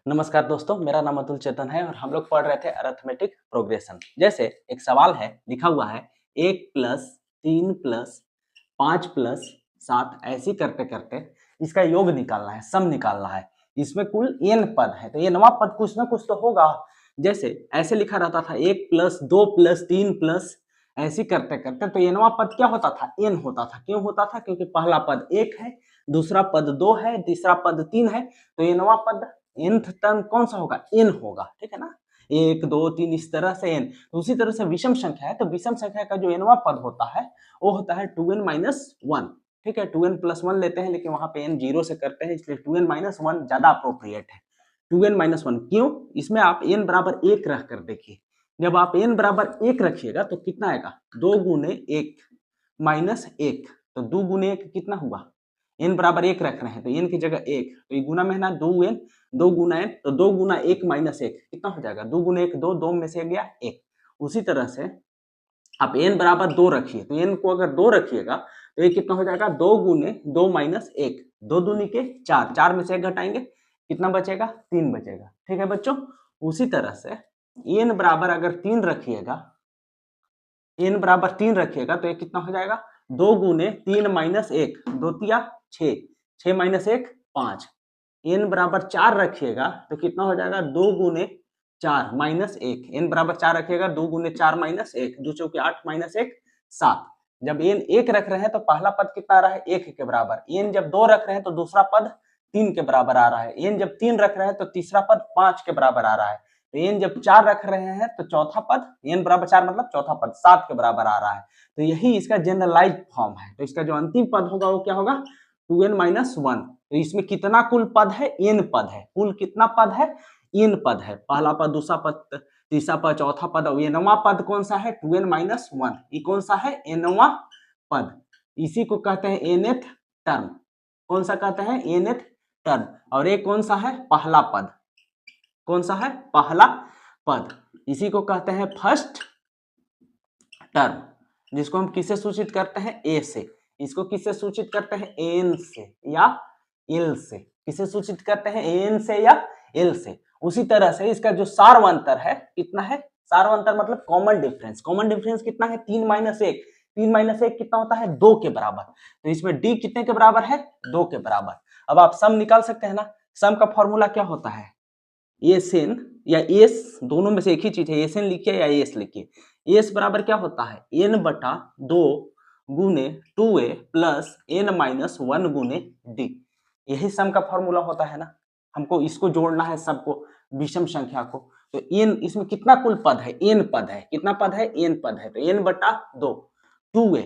नमस्कार दोस्तों, मेरा नाम अतुल चेतन है और हम लोग पढ़ रहे थे अरिथमेटिक प्रोग्रेशन। जैसे एक सवाल है, लिखा हुआ है 1 प्लस 3 प्लस 5 प्लस 7 ऐसे करते करते इसका योग निकालना है, सम निकालना है। इसमें कुल n पद है, तो ये नवा पद कुछ ना कुछ तो होगा। जैसे ऐसे लिखा रहता था 1 प्लस 2 प्लस 3 प्लस ऐसे करते करते, तो ये नवा पद क्या होता था? n होता था। क्यों होता था? क्योंकि पहला पद 1 है, दूसरा पद 2 है, तीसरा पद 3 है, तो ये नवा पद nth टर्म कौन सा होगा? n होगा, ठीक है ना। 1 2 3 इस तरह से n। तो उसी तरह से विषम संख्या है, तो विषम संख्या का जो nवां पद होता है वो होता है 2n माइनस 1। ठीक है, 2n प्लस 1 लेते हैं, लेकिन वहां पे n 0 से करते हैं, इसलिए 2n माइनस 1 ज्यादा अप्रोप्रिएट है। 2n माइनस 1 क्यों? इसमें आप n बराबर 1 रख कर देखिए। जब आप n बराबर 1 रखिएगा तो कितना आएगा? 2 गुने 1 माइनस 1, तो 2 गुने 1 कितना हुआ? n बराबर 1 रख रहे हैं तो n की जगह 1, तो ये गुना में है ना, 2n, 2 गुना n, तो 2 गुना 1 माइनस 1 कितना हो जाएगा? 2 गुना 1 2, 2 में से गया 1। उसी तरह से आप n बराबर 2 रखिए, तो n को अगर 2 रखिएगा तो ये कितना हो जाएगा? 2 गुने 2 माइनस 1, 2 दूनी के 4, 4 में से 1 घटाएंगे, कितना बचेगा? 3 बचेगा। ठीक है बच्चों, उसी तरह से n बराबर अगर 3 रखिएगा, n बराबर 3 रखिएगा तो ये कितना हो जाएगा? 2 गुने 3 माइनस 1, 2 तिया 6, 6 माइनस 1 5। n बराबर 4 रखिएगा तो कितना हो जाएगा? 2 गुने 4 माइनस 1, n बराबर 4 रखिएगा, 2 गुने 4 माइनस 1, 2 चौके 8 माइनस 1 7। जब n 1 रख रहे हैं तो पहला पद कितना आ रहा है? 1 के बराबर। n जब 2 रख रहे हैं तो दूसरा पद 3 के बराबर आ रहा है। n जब 3 रख रहे हैं तो तीसरा पद 5 के बराबर आ रहा है। तो n जब 4 रख रहे हैं तो चौथा पद, n बराबर 4 मतलब चौथा पद 7 के बराबर आ रहा है। तो यही इसका जनरलाइज फॉर्म है। तो इसका जो अंतिम पद होगा वो क्या होगा? 2n minus 1। तो इसमें कितना कुल पद है? n पद है। कुल कितना पद है? n पद है। पहला पद, दूसरा पद, तीसरा पद, चौथा पद, और nवां पद कौन सा है? 2n minus 1। ये कौन सा है? nवां पद। इसी को कहते हैं nth टर्म। कौन सा कहते हैं? nth term. और ये कौन सा है? पहला पद। कौन सा है? पहला पद। इसी को कहते हैं फर्स्ट टर्म, जिसको हम किससे सूचित करते हैं? a से। इसको किससे सूचित करते हैं? n से या l से। किससे सूचित करते हैं? n से या l से। उसी तरह से इसका जो सार्वंतर है कितना है? सार्वंतर मतलब कॉमन डिफरेंस। कॉमन डिफरेंस कितना है? 3 माइनस 1। 3 माइनस 1 कितना होता है? 2 के बराबर। तो इसमें d कितने के बराबर है? 2 के बराबर। अब आप सम निकाल सकते हैं ना। सम का फॉर्मूला क्या होता है? एन या एस, दोनों में से एक ही चीज है। एन लिखिए या एस लिखिए। एस बराबर क्या होता है? एन बटा 2 गुने 2a प्लस एन माइनस 1 गुने डी। यही सम का फॉर्मूला होता है ना। हमको इसको जोड़ना है सबको, विषम संख्या को। तो एन, इसमें कितना कुल पद है? एन पद है। कितना पद है? एन पद है। तो एन बटा 2 2a,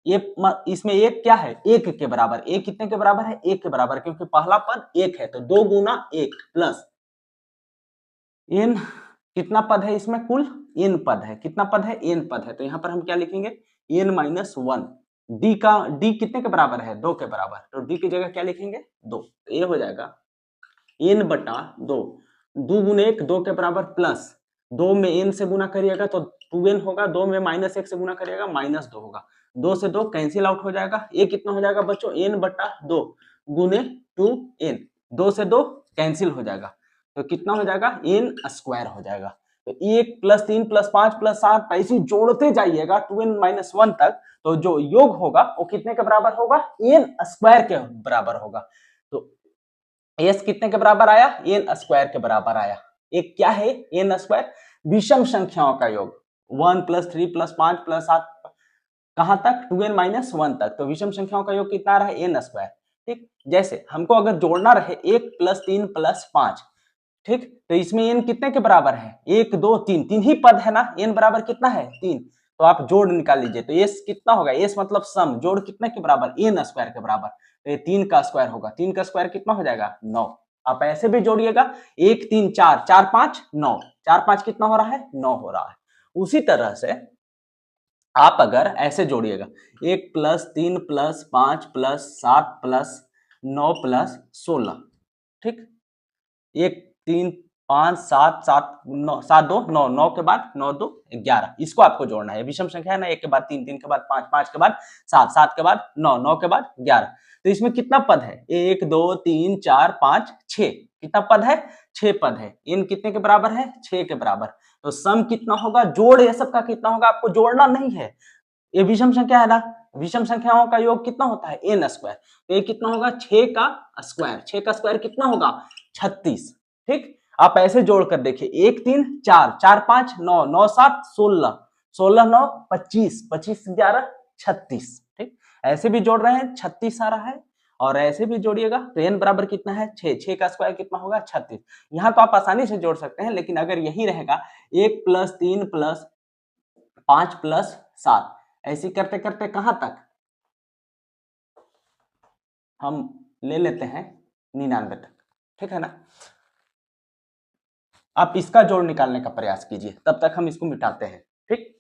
ये इसमें एक क्या है? 1 के बराबर। एक कितने के बराबर है? 1 के बराबर, क्योंकि पहला पद 1 है। तो 2 गुना 1 प्लस n कितना पद है? इसमें कुल n पद है। कितना पद है? n पद है। तो यहां पर हम क्या लिखेंगे? n minus 1। d का, d कितने के बराबर है? 2 के बराबर। तो d की जगह क्या लिखेंगे? 2। तो ये हो जाएगा n बटा 2, 2 गुने 1 2 के बराबर, प्लस 2 में n से गुना करिएगा तो 2n होगा, 2 में माइनस 1 से गुना करिएगा माइनस 2 होगा। 2 से 2 कैंसिल आउट हो जाएगा। ये कितना हो जाएगा बच्चों? n बटा 2 गुने 2n। 2 से 2 कैंसिल हो जाएगा, तो कितना हो जाएगा? n स्क्वायर हो जाएगा। तो 1 प्लस 3 प्लस 5 प्लस 7 ऐसे जोड़ते जाइएगा 2n माइनस 1 तक, तो जो योग होगा वो कितने के बराबर होगा? n स्क्वायर के बराबर होगा। तो s कितने के बराबर आया? n स्क्वायर के बराबर आया। एक क्या है? n स्क्वायर, विषम संख्याओं का योग। 1 प्लस 3 प्लस 5 प्लस 7 कहां तक? 2n माइनस 1 तक। तो विषम संख्याओं का योग कितना रहा है? n square. ठीक, जैसे हमको अगर जोड़ना रहे 1 प्लस 3 प्लस 5, ठीक, तो इसमें n कितने के बराबर है? 1 2 3, 3 ही पद है ना। n बराबर कितना है? 3। तो आप जोड़ निकाल लीजिए, तो s कितना होगा? s मतलब सम, जोड़ कितने के बराबर? n स्क्वायर के बराबर। तो ये 3 का स्क्वायर होगा। 3 का स्क्वायर कितना हो जाएगा? 9। आप ऐसे भी जोड़िएगा, 1 3 4, 4 5 9, 4 5 कितना हो रहा है? 9 हो रहा है। उसी तरह से आप अगर ऐसे जोड़िएगा, 1 plus 3 plus 5 plus 7 plus 9 plus 16, ठीक, 1 3 5 7 7 9, 7 2 9, 9 के बाद 9 2 11, इसको आपको जोड़ना है। विषम संख्या है ना, 1 के बाद 3, 3 के बाद 5, 5 के बाद 7, 7 के बाद 9, 9 के बाद 11। तो इसमें कितना पद है? 1 2 3 4 5 6, कितना पद है? 6 पद है, n कितने के बराबर है 6 के बराबर। तो सम कितना होगा, जोड़ ये सब का कितना होगा, आपको जोड़ना नहीं है, ये विषम संख्या है ना, विषम संख्याओं का योग कितना होता है n स्क्वायर। तो ये कितना होगा 6 का स्क्वायर, 6 का स्क्वायर कितना होगा 36। ठीक, आप ऐसे जोड़ कर देखिए 1 3 4 4 5 9 9 7 16 16 9 25 25 11 36। ठीक, ऐसे भी जोड़ रहे हैं 36 आ रहा है, और ऐसे भी जोड़िएगा तो n बराबर कितना है 6, 6 का स्क्वायर कितना होगा 36। यहाँ तो आप आसानी से जोड़ सकते हैं, लेकिन अगर यही रहेगा 1 + 3 + 5 + 7 ऐसे करते करते कहां तक हम ले लेते हैं 99 तक। ठीक है ना, आप इसका जोड़ निकालने का प्रयास कीजिए, तब तक हम इसको मिटाते हैं। ठीक,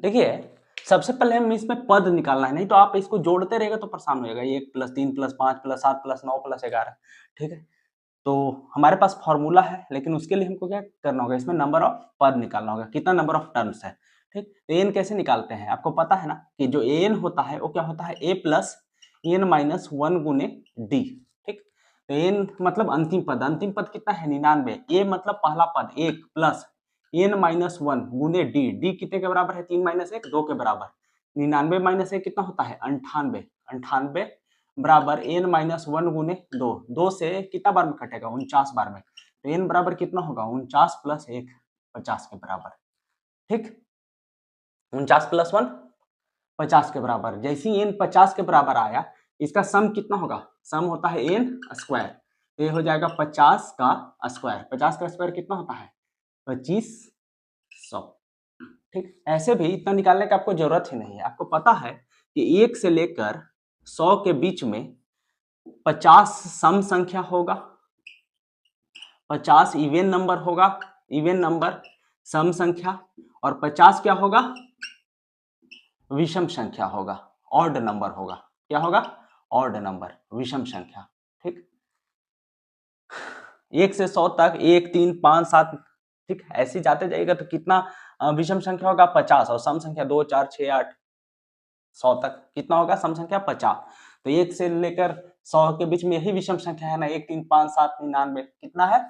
देखिए सबसे पहले हम इसमें पद निकालना है, नहीं तो आप इसको जोड़ते रहेगा तो परेशान हो जाएगा, 1 + 3 + 5 + 7 + 9 + 11। ठीक है, तो हमारे पास फॉर्मूला है, लेकिन उसके लिए हमको क्या करना होगा, इसमें नंबर ऑफ पद निकालना होगा, कितना नंबर ऑफ टर्म्स है। ठीक, तो एन कैसे निकालते हैं, आपको पता है ना कि जो एन होता है वो क्या होता है a + n - 1 गुने d। ठीक, तो एन मतलब अंतिम पद, अंतिम पद कितना है 99, a मतलब पहला पद 1 + n - 1 गुने d, d कितने के बराबर है 3 - 1 2 के बराबर। 99 - 1 कितना होता है 98, 98 बराबर n - 1 गुने 2, 2 से कितना बार में कटेगा 49 बार में, तो n बराबर कितना होगा 49 + 1 50 के बराबर। ठीक, 49 + 1 50 के बराबर। जैसे ही n 50 के बराबर आया, इसका सम कितना होगा, सम होता है n स्क्वायर, तो ये हो जाएगा 50 का स्क्वायर, 50 का स्क्वायर कितना होता है 2500। ठीक, ऐसे भी इतना निकालने का आपको जरूरत ही नहीं है, आपको पता है कि 1 से लेकर 100 के बीच में 50 सम संख्या होगा, 50 इवन नंबर होगा, इवन नंबर सम संख्या, और 50 क्या होगा विषम संख्या होगा, ऑड नंबर होगा। क्या होगा ऑड नंबर, विषम संख्या। ठीक, 1 से 100 तक 1 3 5 7, ठीक, ऐसे जाते जाएगा तो कितना विषम संख्या होगा 50, और सम संख्या 2 4 6 8 100 तक कितना होगा सम संख्या 50। तो 1 से लेकर 100 के बीच में यही विषम संख्या है ना, 1 3 5 7 99 कितना है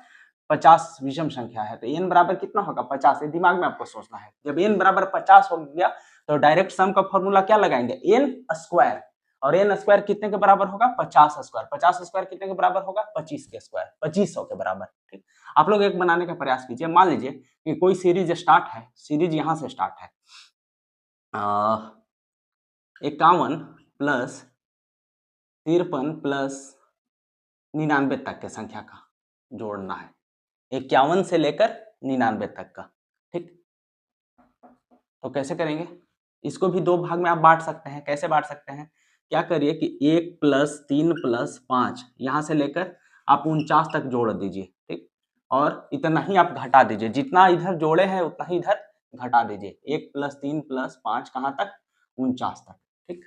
50 विषम संख्या है, तो n बराबर कितना होगा 50। ये दिमाग में आपको सोचना है, जब n बराबर 50 हो गया तो डायरेक्ट सम का फॉर्मूला क्या लगाएंगे n स्क्वायर, और n स्क्वायर कितने के बराबर होगा 50 स्क्वायर, 50 स्क्वायर कितने के बराबर होगा 25 के स्क्वायर, 2500 के बराबर। ठीक, आप लोग एक बनाने का प्रयास कीजिए, मान लीजिए कि कोई सीरीज स्टार्ट है, सीरीज यहां से स्टार्ट है 51 + 53 + 99 तक के संख्या का जोड़ना है, 51 से लेकर 99 तक का। ठीक, तो कैसे करेंगे, इसको भी दो भाग में आप बांट सकते हैं। कैसे बांट सकते हैं, क्या करिए कि 1 + 3 + 5 यहां से लेकर आप 49 तक जोड़ दीजिए। ठीक, और इतना ही आप घटा दीजिए, जितना इधर जोड़े हैं उतना ही इधर घटा दीजिए, 1 + 3 + 5 कहां तक 49 तक। ठीक,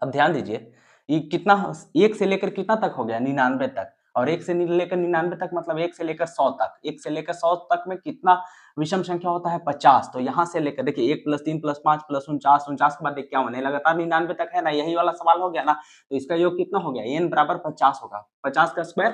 अब ध्यान दीजिए ये कितना 1 से लेकर कितना तक हो गया 99 तक, और 1 से लेकर 99 तक मतलब 1 से लेकर 100 तक, 1 से लेकर 100 तक में कितना विषम संख्या होता है 50। तो यहां से लेकर देखिए 1 + 3 + 5 + 49, 49 के बाद 51 लगातार 99 तक है ना, यही वाला सवाल हो गया ना, तो इसका योग कितना हो गया n बराबर 50 होगा, 50 का स्क्वायर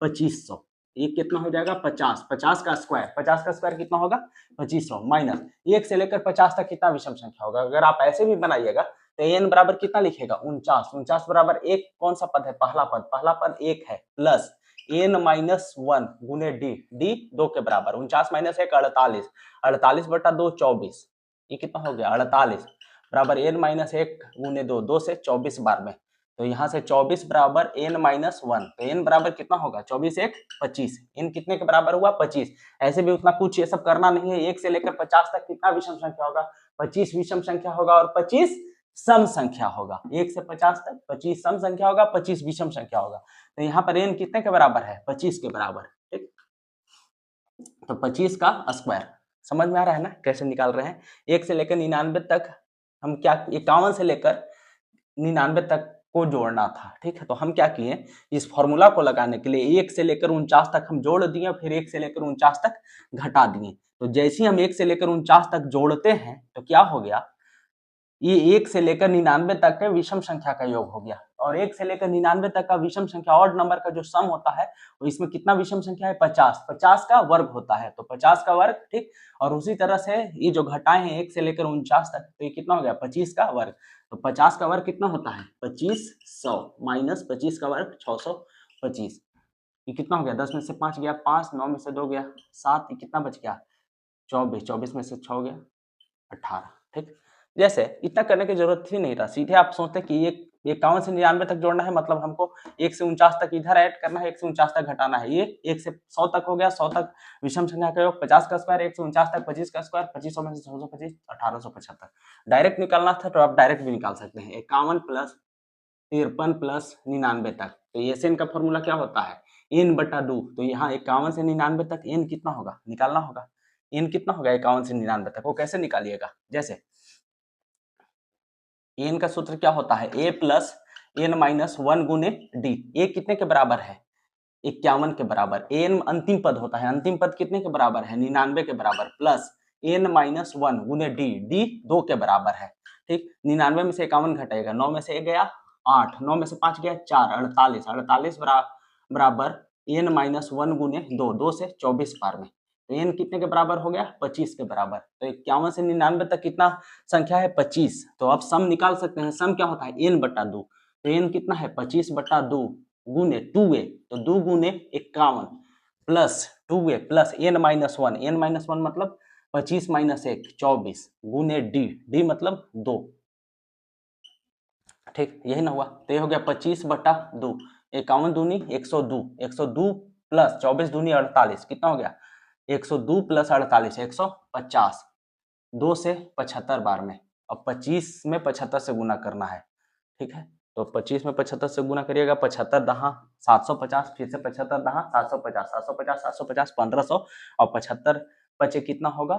2500, ये कितना हो जाएगा 50, 50 का स्क्वायर, 50 का स्क्वायर कितना होगा 2500 माइनस 1 से लेकर 50 तक कितना विषम संख्या होगा। अगर आप ऐसे भी बनाइएगा तो n बराबर कितना लिखेगा 49, 49 बराबर 1 कौन सा पद है पहला पद, पहला पद 1 है, प्लस n - 1 गुने d, d 2 के बराबर, 49 - 1 48, 48 बटा 2 24, ये कितना हो गया 48 बराबर n - 1 गुने 2, 2 से 24 बार में, तो यहाँ से 24 बराबर n - 1, तो n बराबर कितना होगा 24 1 25, n कितने के बराबर हुआ 25। ऐसे भी उतना कुछ ये सब करना नहीं है, 1 से लेकर 50 तक कितना विषम संख्या होगा 25 विषम संख्या होगा, और 25 सम संख्या होगा। 1 से 50 तक 25 सम संख्या होगा, 25 विषम संख्या होगा। तो यहाँ पर n कितने के बराबर है? 25 के बराबर। ठीक, तो 25 का स्क्वायर। समझ में आ रहा है ना कैसे निकाल रहे हैं? 1 से लेकर 99 तक हम क्या, 51 से लेकर 99 तक को जोड़ना था। ठीक है, तो हम क्या किए, इस फॉर्मूला को लगाने के लिए 1 से लेकर 49 तक हम जोड़ दिए, फिर 1 से लेकर 49 तक घटा दिए। तो जैसे ही हम 1 से लेकर 49 तक जोड़ते हैं तो क्या हो गया, ये 1 से लेकर 99 तक के विषम संख्या का योग हो गया। और 1 से लेकर 99 तक का विषम संख्या ऑड नंबर का जो सम होता है, वो इसमें कितना विषम संख्या है? 50। 50 का वर्ग होता है, तो 50 का वर्ग। ठीक, और उसी तरह से ये जो घटाए हैं 1 से लेकर 49 तक, तो ये कितना हो गया? 25 का वर्ग। तो 50 का वर्ग कितना होता है? 2500 माइनस 25 का वर्ग 625। ये कितना हो गया? 10 में से 5 गया 5, 9 में से 2 गया 7, ये कितना बच गया? 24। 24 में से 6 गया 18। ठीक, जैसे इतना करने की जरूरत ही नहीं था, सीधे आप सोचते कि ये 51 से 99 तक जोड़ना है, मतलब हमको 1 से 49 तक इधर ऐड करना है, 1 से 49 तक घटाना है। ये 1 से 100 तक हो गया, 100 तक विषम संख्या का योग, 50 का स्क्वायर, 1 से 49 तक 25 का स्क्वायर, 2500 में से 625, 1875। डायरेक्ट निकालना था तो आप डायरेक्ट भी निकाल सकते हैं। 51 प्लस 53 प्लस 99 तक, तो ये SN का फॉर्मूला क्या होता है? n बटा 2। तो यहाँ 51 से 99 तक n कितना होगा? निकालना होगा। n कितना होगा 51 से 99 तक? वो कैसे निकालिएगा? जैसे n का सूत्र क्या होता है? a प्लस n माइनस 1 गुने d। a कितने के बराबर है? 51 के बराबर। n अंतिम पद होता है, अंतिम पद कितने के बराबर है? 99 के बराबर, प्लस n माइनस 1 गुने d। d 2 के बराबर है। ठीक, 99 में से 51 घटाएगा, 9 में से 1 गया 8, 9 में से 5 गया 4, 48। 48 बराबर n माइनस 1 गुने 2, 2 से 24 पार में, तो n कितने के बराबर हो गया? 25 के बराबर। तो 51 से 99 तक कितना संख्या है? 25। तो अब सम निकाल सकते हैं। सम क्या होता है? n बटा 2। तो n कितना है? 25 बटा 2 गुने 2a, तो 2 गुने 51 plus 2a plus n minus 1। n minus 1 मतलब 25 माइनस 1 24 गुने d। d मतलब 2। ठीक, यही ना हुआ? तो ये हो गया 25 बटा 2। 51 दूनी 102, 102 प्लस 24 दूनी 48, कितना हो गया? 102 प्लस 48 150। 2 से 75 बार में, अब 25 में 75 से गुना करना है। ठीक है, तो 25 में 75 से गुना करिएगा, 75 दहा 750, फिर से 75 दहा 750, 750 750 1500, और 75 बचे कितना होगा?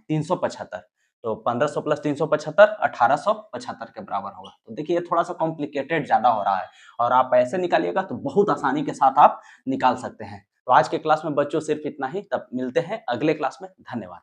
375। तो 1500 प्लस 375 1875 के बराबर होगा। तो देखिए ये थोड़ा सा कॉम्प्लिकेटेड ज्यादा हो रहा है, और आप ऐसे निकालिएगा तो बहुत आसानी के साथ आप निकाल सकते हैं। तो आज के क्लास में बच्चों सिर्फ इतना ही, तब मिलते हैं अगले क्लास में। धन्यवाद।